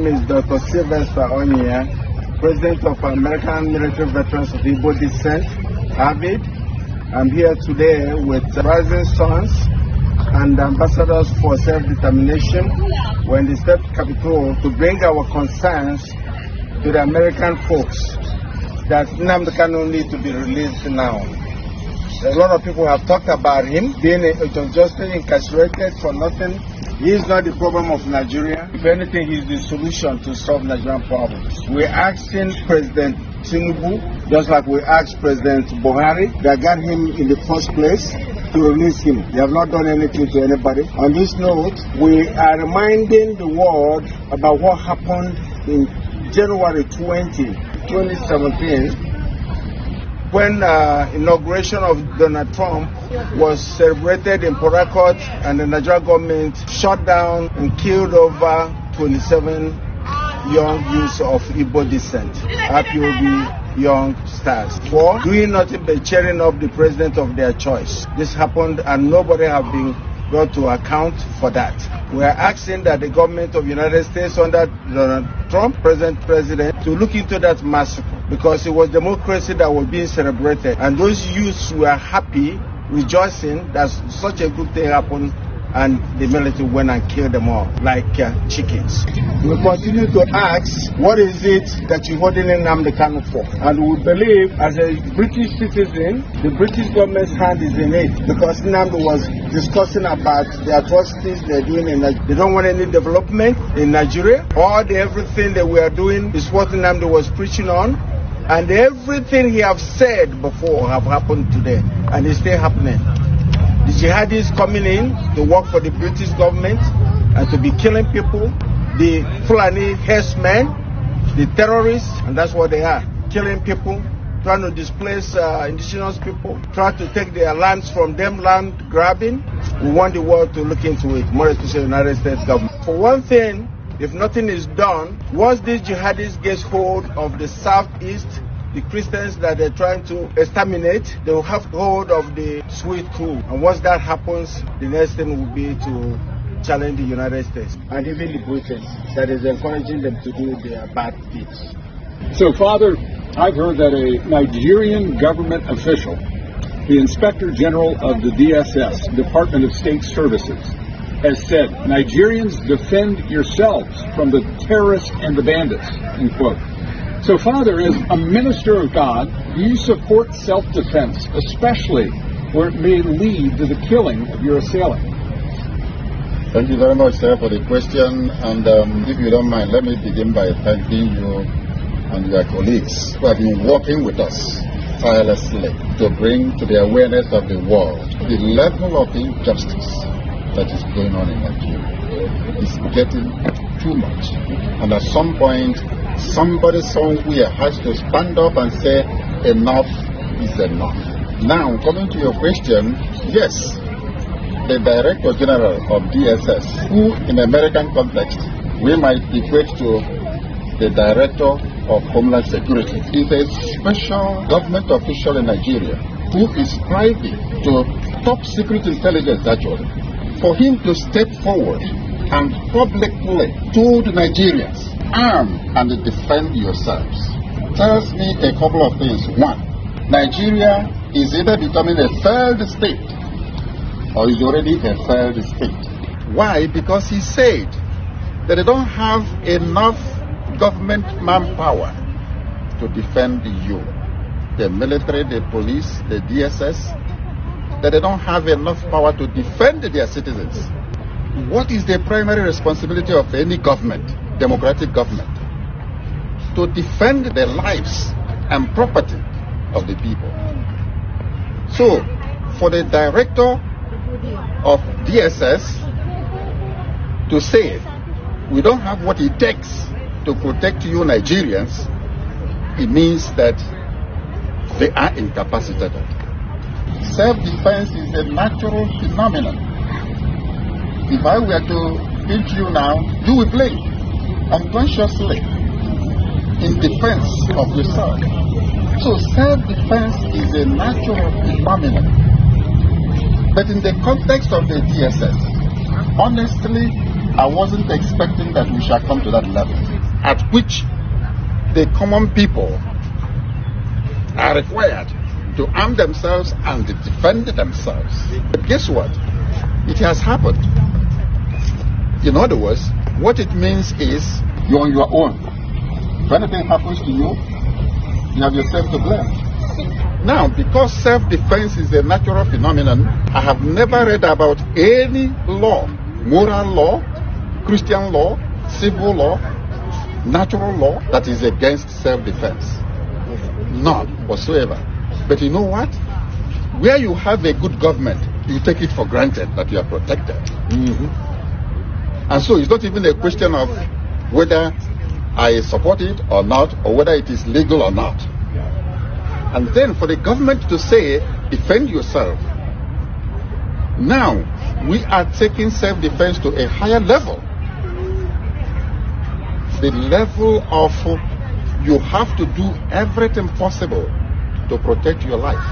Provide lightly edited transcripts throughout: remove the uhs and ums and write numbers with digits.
name is Dr. Sylvester Onyia, President of American Military Veterans of Igbo descent, AVID. I'm here today with Rising Sons and Ambassadors for Self-Determination. We're in the State Capitol to bring our concerns to the American folks that Nnamdi Kanu needs to be released now. A lot of people have talked about him being unjustly incarcerated for nothing. He is not the problem of Nigeria. If anything, he is the solution to solve Nigerian problems. We're asking President Tinubu, just like we asked President Buhari, that got him in the first place, to release him. They have not done anything to anybody. On this note, we are reminding the world about what happened in January 2017, when inauguration of Donald Trump was celebrated in Port Harcourt, and the Nigerian government shut down and killed over 27 young youths of Igbo descent, IPOB young stars, for doing nothing but cheering up the president of their choice. This happened and nobody have been brought to account for that. We are asking that the government of the United States under Donald Trump, present president, to look into that massacre, because it was democracy that was being celebrated, and those youths were happy, rejoicing that such a good thing happened, and the military went and killed them all like chickens. We continue to ask, what is it that you're holding Nnamdi Kanu for? And we believe, as a British citizen, the British government's hand is in it, because Nnamdi was discussing about the atrocities they're doing in Nigeria. They don't want any development in Nigeria. Everything that we are doing is what Nnamdi was preaching on, and everything he have said before have happened today, and it's still happening. The jihadis coming in to work for the British government and to be killing people, the Fulani herdsmen, the terrorists, and that's what they are, killing people, trying to displace indigenous people, trying to take their lands from them, land grabbing. We want the world to look into it, more especially the United States government. For one thing, if nothing is done, once these jihadis get hold of the southeast, the Christians that they're trying to exterminate, they will have hold of the sweet crew. And once that happens, the next thing will be to challenge the United States and even the Britain that is encouraging them to do their bad deeds. So, Father, I've heard that a Nigerian government official, the Inspector General of the DSS, Department of State Services, has said, Nigerians, defend yourselves from the terrorists and the bandits, end quote. So, Father, as a minister of God, do you support self-defense, especially where it may lead to the killing of your assailant? Thank you very much, sir, for the question. And if you don't mind, let me begin by thanking you and your colleagues who have been working with us tirelessly to bring to the awareness of the world the level of injustice that is going on in Nigeria. It's getting too much. And at some point, somebody somewhere has to stand up and say, enough is enough. Now, coming to your question, yes, the Director General of DSS, who in American context we might equate to the Director of Homeland Security, is a special government official in Nigeria who is privy to top secret intelligence actually. For him to step forward and publicly told Nigerians, arm and defend yourselves, tells me a couple of things. One, Nigeria is either becoming a failed state or is already a failed state. Why? Because he said that they don't have enough government manpower to defend you. The military, the police, the DSS, that they don't have enough power to defend their citizens. What is the primary responsibility of any government, democratic government? To defend the lives and property of the people. So, for the director of DSS to say, we don't have what it takes to protect you Nigerians, it means that they are incapacitated. Self-defense is a natural phenomenon. If I were to pinch you now, you will blink unconsciously in defense of yourself. So self-defense is a natural phenomenon. But in the context of the DSS, honestly, I wasn't expecting that we shall come to that level. at which the common people are required to arm themselves and defend themselves. But guess what? It has happened. In other words, what it means is you're on your own. If anything happens to you, you have yourself to blame. Now, because self-defense is a natural phenomenon, I have never read about any law, moral law, Christian law, civil law, natural law that is against self-defense. None whatsoever. But you know what? Where you have a good government, you take it for granted that you are protected. And so it's not even a question of whether I support it or not, or whether it is legal or not. And then for the government to say, defend yourself. Now, we are taking self-defense to a higher level. The level of you have to do everything possible to protect your life.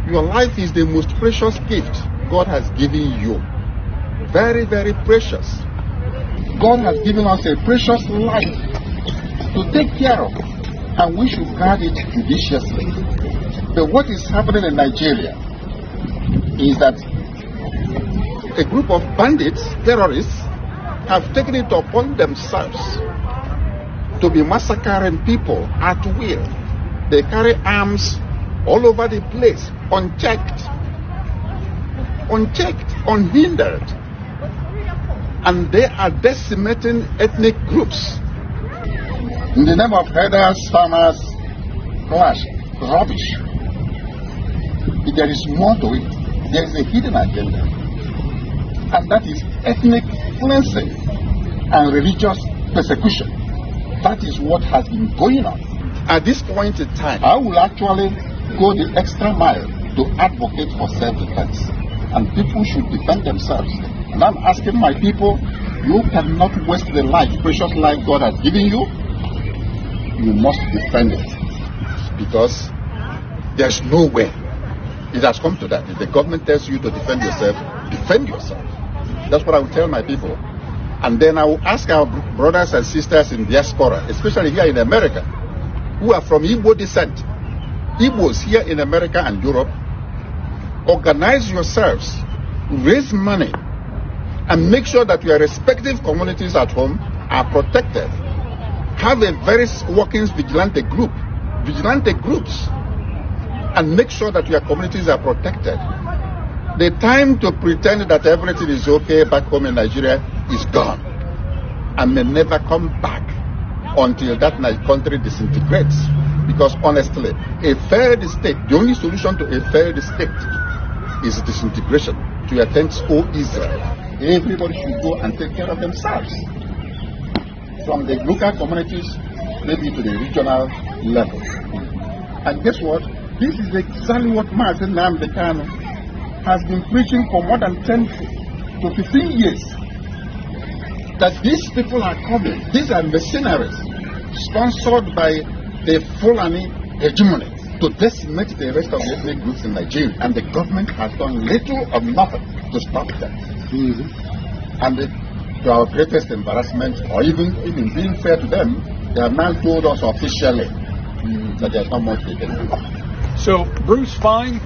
Your life is the most precious gift God has given you. Very, very precious. God has given us a precious life to take care of, and we should guard it judiciously. But what is happening in Nigeria is that a group of bandits, terrorists, have taken it upon themselves to be massacring people at will. They carry arms all over the place, unchecked, unhindered. And they are decimating ethnic groups. In the name of herders, farmers, clash, rubbish. If there is more to it, there is a hidden agenda. And that is ethnic cleansing and religious persecution. That is what has been going on. At this point in time, I will actually go the extra mile to advocate for self-defense. And people should defend themselves. And I'm asking my people, you cannot waste the life, precious life God has given you. You must defend it. Because there's no way. It has come to that. If the government tells you to defend yourself, defend yourself. That's what I will tell my people. And then I will ask our brothers and sisters in diaspora, especially here in America, who are from Igbo descent. Igbos here in America and Europe, organize yourselves, raise money, and make sure that your respective communities at home are protected. Have a very working vigilante groups, and make sure that your communities are protected. The time to pretend that everything is okay back home in Nigeria is gone, and may never come back until that country disintegrates. Because honestly, a failed state, the only solution to a failed state is disintegration. To your thanks, O Israel. Everybody should go and take care of themselves. From the local communities, maybe to the regional level. And guess what? This is exactly what Nnamdi Kanu has been preaching for more than 10 to 15 years. That these people are coming, these are mercenaries, sponsored by the Fulani hegemony, to decimate the rest of the ethnic groups in Nigeria. And the government has done little or nothing to stop them. And to our greatest embarrassment, or even being fair to them, they have now told us officially that there's not much they can do. So, Bruce Fine,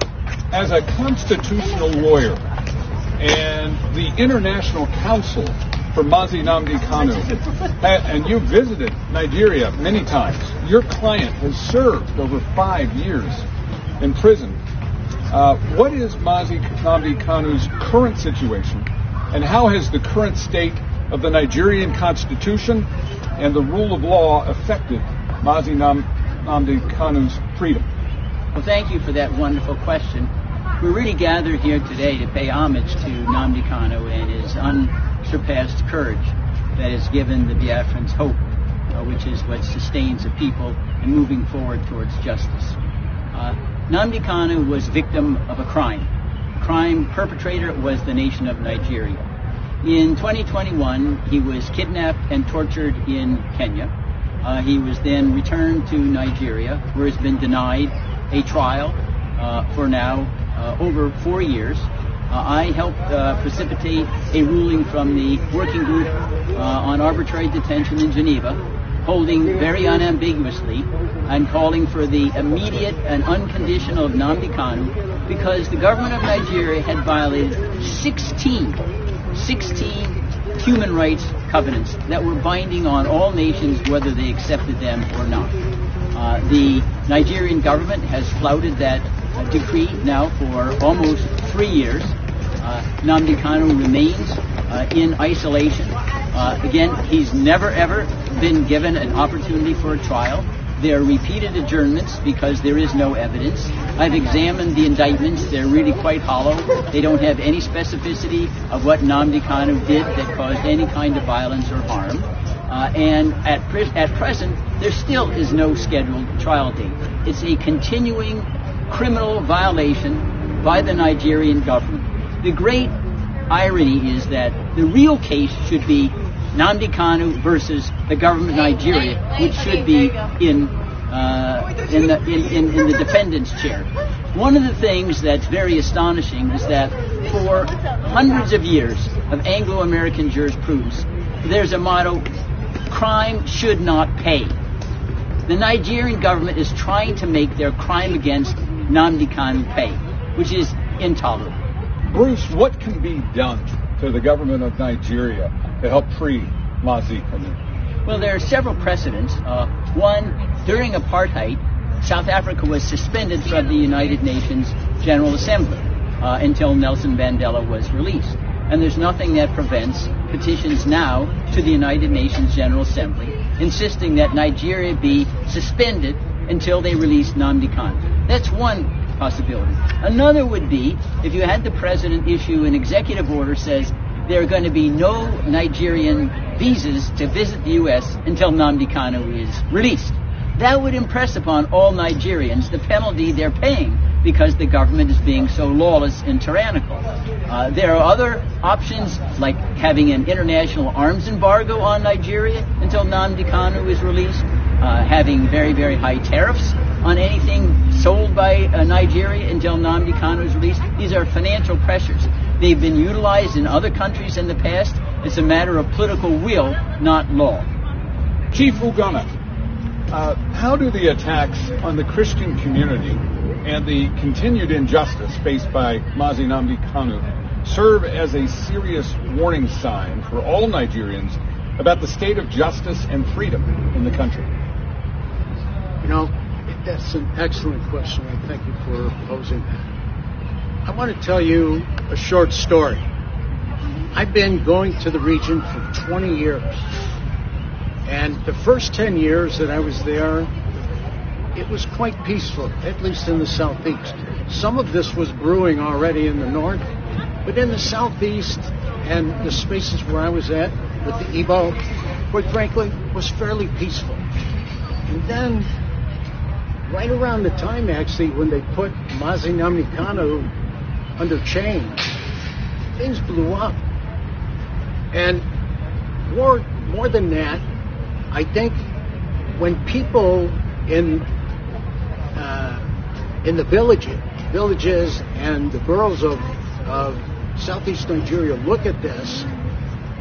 as a constitutional lawyer and the International Council for Mazi Nnamdi Kanu, and you visited Nigeria many times. Your client has served over 5 years in prison. What is Mazi Nnamdi Kanu's current situation, and how has the current state of the Nigerian Constitution and the rule of law affected Mazi Nnamdi Kanu's freedom? Well, thank you for that wonderful question. We're really gathered here today to pay homage to Nnamdi Kanu and his unsurpassed courage that has given the Biafrans hope, which is what sustains the people in moving forward towards justice. Nnamdi Kanu was victim of a crime. The crime perpetrator was the nation of Nigeria. In 2021, he was kidnapped and tortured in Kenya. He was then returned to Nigeria, where he's been denied a trial for now over 4 years. I helped precipitate a ruling from the working group on arbitrary detention in Geneva, holding very unambiguously and calling for the immediate and unconditional Nnamdi Kanu, because the government of Nigeria had violated 16 human rights covenants that were binding on all nations, whether they accepted them or not. The Nigerian government has flouted that decree now for almost 3 years. Nnamdi Kanu remains in isolation. Again, he's never ever been given an opportunity for a trial. There are repeated adjournments because there is no evidence. I've examined the indictments. They're really quite hollow. They don't have any specificity of what Nnamdi Kanu did that caused any kind of violence or harm. And at present, there still is no scheduled trial date. It's a continuing criminal violation by the Nigerian government. The great irony is that the real case should be Nnamdi Kanu versus the government of Nigeria, which should be in the defendant's chair. One of the things that's very astonishing is that for hundreds of years of Anglo-American jurisprudence, there's a motto: crime should not pay. The Nigerian government is trying to make their crime against Nnamdi Kanu pay, which is intolerable. Bruce, what can be done to the government of Nigeria to help free Nnamdi Kanu? Well, there are several precedents. One, during apartheid, South Africa was suspended from the United Nations General Assembly until Nelson Mandela was released. And there's nothing that prevents petitions now to the United Nations General Assembly insisting that Nigeria be suspended until they release Nnamdi Kanu. That's one possibility. Another would be if you had the president issue an executive order says there are going to be no Nigerian visas to visit the U.S. until Nnamdi Kanu is released. That would impress upon all Nigerians the penalty they're paying because the government is being so lawless and tyrannical. There are other options, like having an international arms embargo on Nigeria until Nnamdi Kanu is released, having very, very high tariffs on anything sold by Nigeria until Nnamdi Kanu is released. These are financial pressures. They've been utilized in other countries in the past. It's a matter of political will, not law. Chief Ugonna, how do the attacks on the Christian community and the continued injustice faced by Mazi Nnamdi Kanu serve as a serious warning sign for all Nigerians about the state of justice and freedom in the country? You know, that's an excellent question. I thank you for posing that. I want to tell you a short story. I've been going to the region for 20 years. And the first 10 years that I was there, it was quite peaceful, at least in the southeast. Some of this was brewing already in the north, but in the southeast and the spaces where I was at with the Igbo, quite frankly, was fairly peaceful. And then, right around the time, actually, when they put Mazi Nnamdi Kanu under chain, things blew up. And more than that, I think when people in the villages and the boroughs of southeast Nigeria look at this,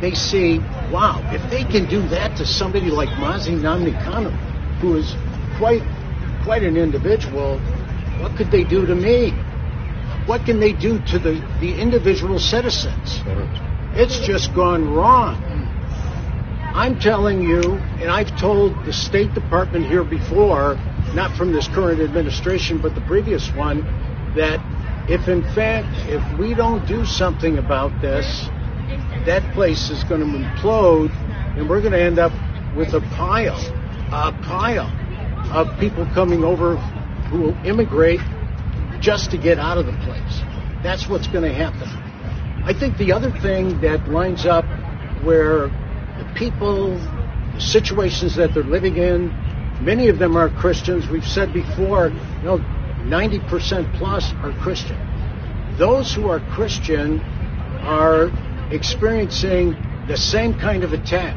they see, wow, if they can do that to somebody like Mazi Nnamdi Kanu, who is quite an individual, what could they do to me? What can they do to the individual citizens? It's just gone wrong. I'm telling you, and I've told the State Department here before, not from this current administration, but the previous one, that if in fact, if we don't do something about this, that place is going to implode, and we're going to end up with a pile of people coming over who will immigrate just to get out of the place. That's what's going to happen. I think the other thing that lines up where the people, the situations that they're living in, many of them are Christians. We've said before, 90% plus are Christian. Those who are Christian are experiencing the same kind of attack.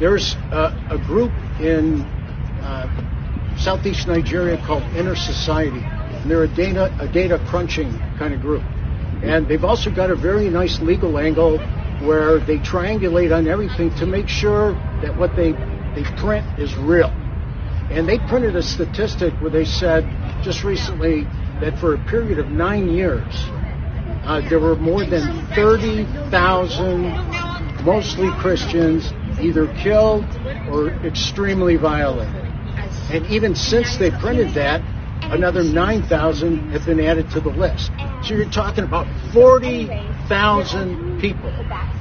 There's a group in southeast Nigeria called Inner Society, and they're a data crunching kind of group. And they've also got a very nice legal angle where they triangulate on everything to make sure that what they print is real. And they printed a statistic where they said just recently that for a period of 9 years, there were more than 30,000, mostly Christians, either killed or extremely violated. And even since they printed that, another 9,000 have been added to the list. So you're talking about 40,000 people.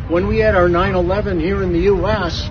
When we had our 9/11 here in the U.S.,